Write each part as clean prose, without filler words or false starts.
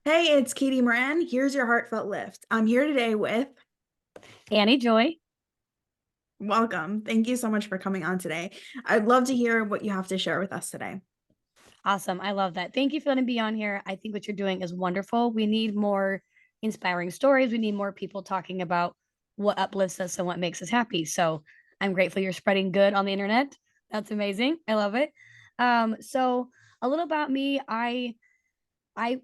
Hey, it's Katie Moran. Here's your heartfelt lift. I'm here today with Annie Joy. welcome. Thank you so much for coming on today. I'd love to hear what you have to share with us today. Awesome. I love that. Thank you for letting me be on here. I think what you're doing is wonderful. We need more inspiring stories. We need more people talking about what uplifts us and what makes us happy. So I'm grateful you're spreading good on the internet. That's amazing. I love it. So a little about me. I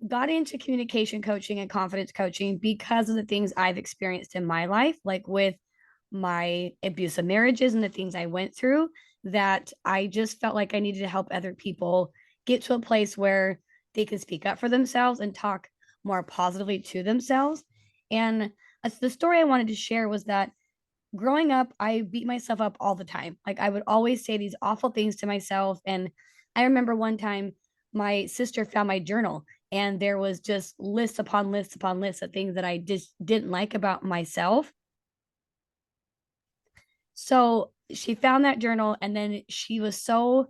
got into communication coaching and confidence coaching because of the things I've experienced in my life, like with my abusive marriages and the things I went through, that I just felt like I needed to help other people get to a place where they could speak up for themselves and talk more positively to themselves. And the story I wanted to share was that growing up, I beat myself up all the time. Like I would always say these awful things to myself. And I remember one time my sister found my journal and there was just lists upon lists upon lists of things that I just didn't like about myself. So she found that journal and then she was so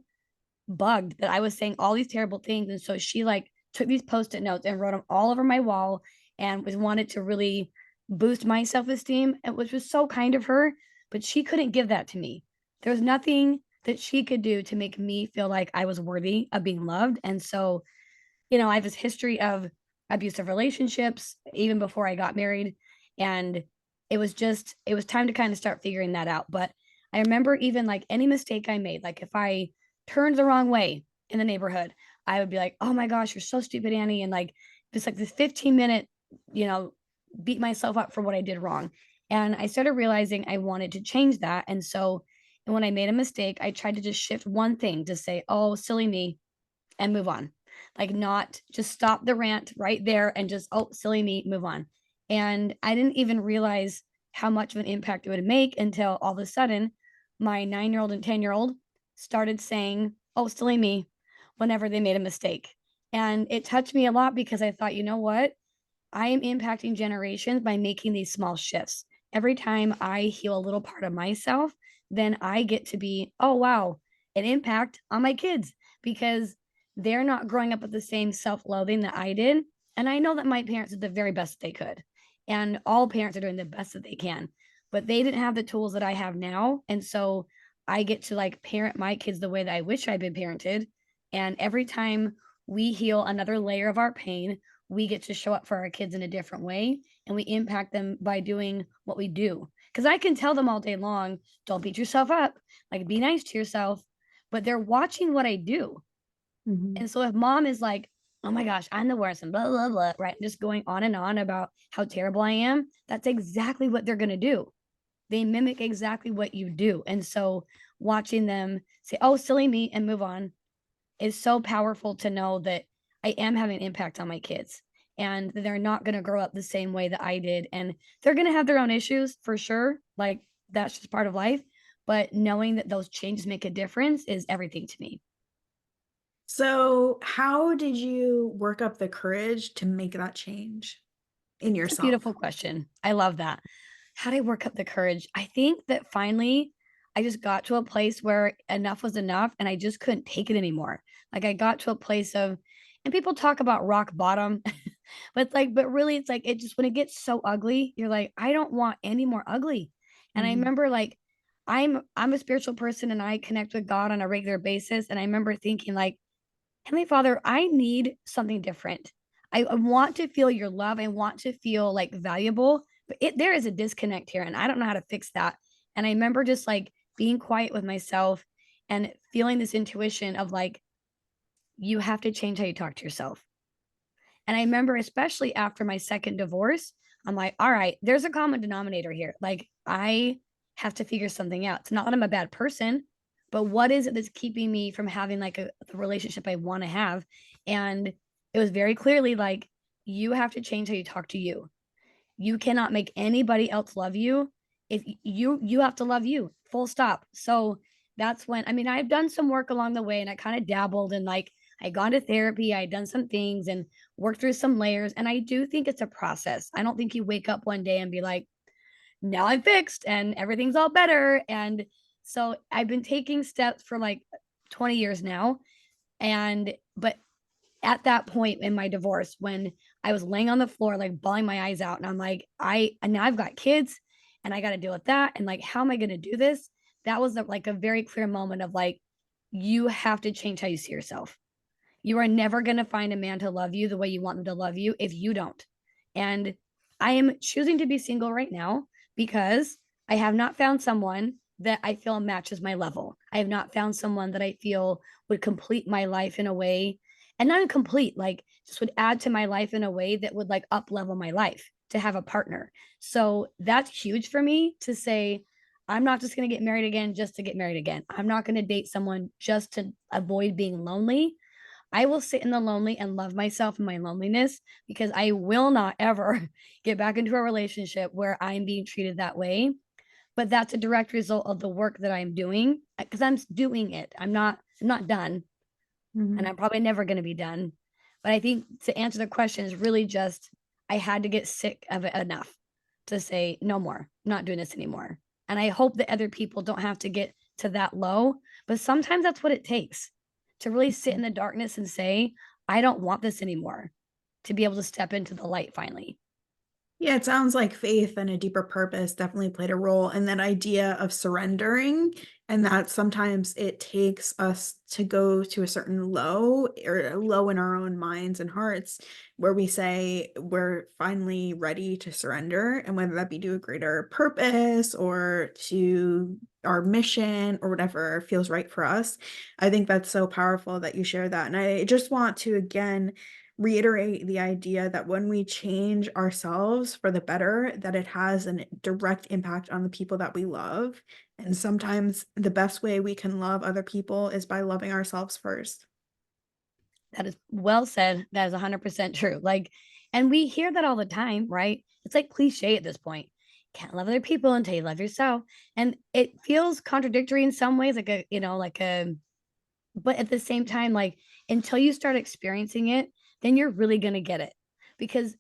bugged that I was saying all these terrible things. And so she like took these post-it notes and wrote them all over my wall and was wanted to really boost my self-esteem, which was so kind of her, but she couldn't give that to me. There was nothing that she could do to make me feel like I was worthy of being loved. And so, I have this history of abusive relationships even before I got married. And it was time to kind of start figuring that out. But I remember even like any mistake I made, like if I turned the wrong way in the neighborhood, I would be like, oh my gosh, you're so stupid, Annie. And like, just like this 15-minute, you know, beat myself up for what I did wrong. And I started realizing I wanted to change that. And so, and when I made a mistake, I tried to just shift one thing to say, oh, silly me, and move on. Like, not just stop the rant right there and just, oh, silly me, move on. And I didn't even realize how much of an impact it would make until all of a sudden my 9-year old and 10-year old started saying, oh, silly me, whenever they made a mistake. And it touched me a lot because I thought, you know what? I am impacting generations by making these small shifts. Every time I heal a little part of myself, then I get to be, oh, wow, an impact on my kids because they're not growing up with the same self loathing that I did. And I know that my parents did the very best they could. And all parents are doing the best that they can, but they didn't have the tools that I have now. And so I get to like parent my kids the way that I wish I'd been parented. And every time we heal another layer of our pain, we get to show up for our kids in a different way and we impact them by doing what we do. Because I can tell them all day long, don't beat yourself up, like be nice to yourself, but they're watching what I do. Mhm. And so if mom is like, oh my gosh, I'm the worst and blah, blah, blah, right? Just going on and on about how terrible I am, that's exactly what they're going to do. They mimic exactly what you do. And so watching them say, oh, silly me, and move on is so powerful to know that I am having an impact on my kids and they're not going to grow up the same way that I did. And they're going to have their own issues for sure. Like that's just part of life. But knowing that those changes make a difference is everything to me. So, how did you work up the courage to make that change in It's a beautiful yourself? question. I love that. How do I work up the courage? I think that finally I just got to a place where enough was enough and I just couldn't take it anymore. Like I got to a place of, and people talk about rock bottom, but it's like, but really it's like, it just, when it gets so ugly, you're like, I don't want any more ugly. And I Mhm. remember like, I'm a spiritual person and I connect with God on a regular basis. And I remember thinking like, Heavenly Father, I need something different. I want to feel your love. I want to feel like valuable, but there is a disconnect here, and I don't know how to fix that. And I remember just like being quiet with myself and feeling this intuition of like, you have to change how you talk to yourself. And I remember, especially after my second divorce, I'm like, all right, there's a common denominator here. Like, I have to figure something out. It's not that I'm a bad person, but what is it that's keeping me from having like the relationship I want to have? And it was very clearly like, you have to change how you talk to you. You cannot make anybody else love you. If you have to love you, full stop. So that's when, I mean, I've done some work along the way and I kind of dabbled and like I gone to therapy, I done some things and worked through some layers. And I do think it's a process. I don't think you wake up one day and be like, now I'm fixed and everything's all better. And so I've been taking steps for like 20 years now. And but at that point in my divorce when I was laying on the floor, like bawling my eyes out, and I'm like, and now I've got kids and I got to deal with that. And like, how am I going to do this? That was like a very clear moment of like, you have to change how you see yourself. You are never going to find a man to love you the way you want them to love you if you don't. And I am choosing to be single right now because I have not found someone that I feel matches my level. I have not found someone that I feel would complete my life in a way, and not complete, like just would add to my life in a way that would like up level my life to have a partner. So that's huge for me to say, I'm not just going to get married again just to get married again. I'm not going to date someone just to avoid being lonely. I will sit in the lonely and love myself in my loneliness because I will not ever get back into a relationship where I'm being treated that way. But that's a direct result of the work that I'm doing because I'm doing it. I'm not done, and Mhm. I'm probably never going to be done. But I think to answer the question is really just I had to get sick of it enough to say no more. I'm not doing this anymore. And I hope that other people don't have to get to that low, but sometimes that's what it takes to really sit in the darkness and say, I don't want this anymore, to be able to step into the light finally. Yeah, it sounds like faith and a deeper purpose definitely played a role in that idea of surrendering, and that sometimes it takes us to go to a certain low or a low in our own minds and hearts where we say we're finally ready to surrender, and whether that be to a greater purpose or to our mission or whatever feels right for us. I think that's so powerful that you share that. And I just want to again reiterate the idea that when we change ourselves for the better, that it has a direct impact on the people that we love. And sometimes the best way we can love other people is by loving ourselves first. That is well said. That is 100% true. Like, and we hear that all the time, right? It's like cliche at this point. Can't love other people until you love yourself. And it feels contradictory in some ways, like but at the same time, like until you start experiencing it, then you're really going to get it because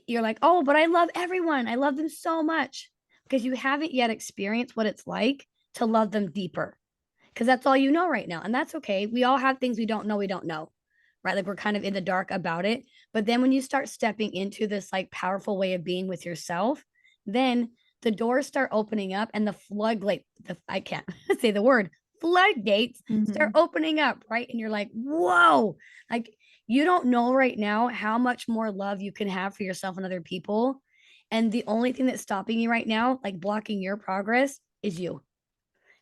you're like, oh, but I love everyone. I love them so much because you haven't yet experienced what it's like to love them deeper because that's all you know right now. And that's okay. We all have things we don't know, right? Like we're kind of in the dark about it. But then when you start stepping into this like powerful way of being with yourself, then the doors start opening up and the floodgate, I can't say the word, floodgates start Mhm. opening up, right? And you're like, whoa, like you don't know right now how much more love you can have for yourself and other people. And the only thing that's stopping you right now, like blocking your progress, is you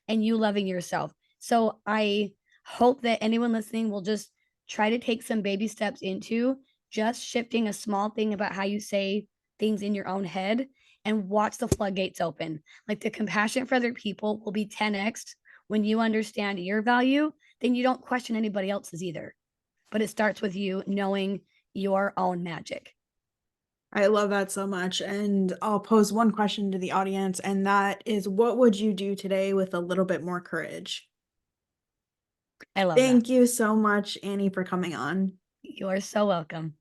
and you loving yourself. So I hope that anyone listening will just try to take some baby steps into just shifting a small thing about how you say things in your own head and watch the floodgates open. Like the compassion for other people will be 10x when you understand your value, then you don't question anybody else's either. But it starts with you knowing your own magic. I love that so much. And I'll pose one question to the audience, and that is what would you do today with a little bit more courage? I love that. Thank you so much, Annie, for coming on. You are so welcome.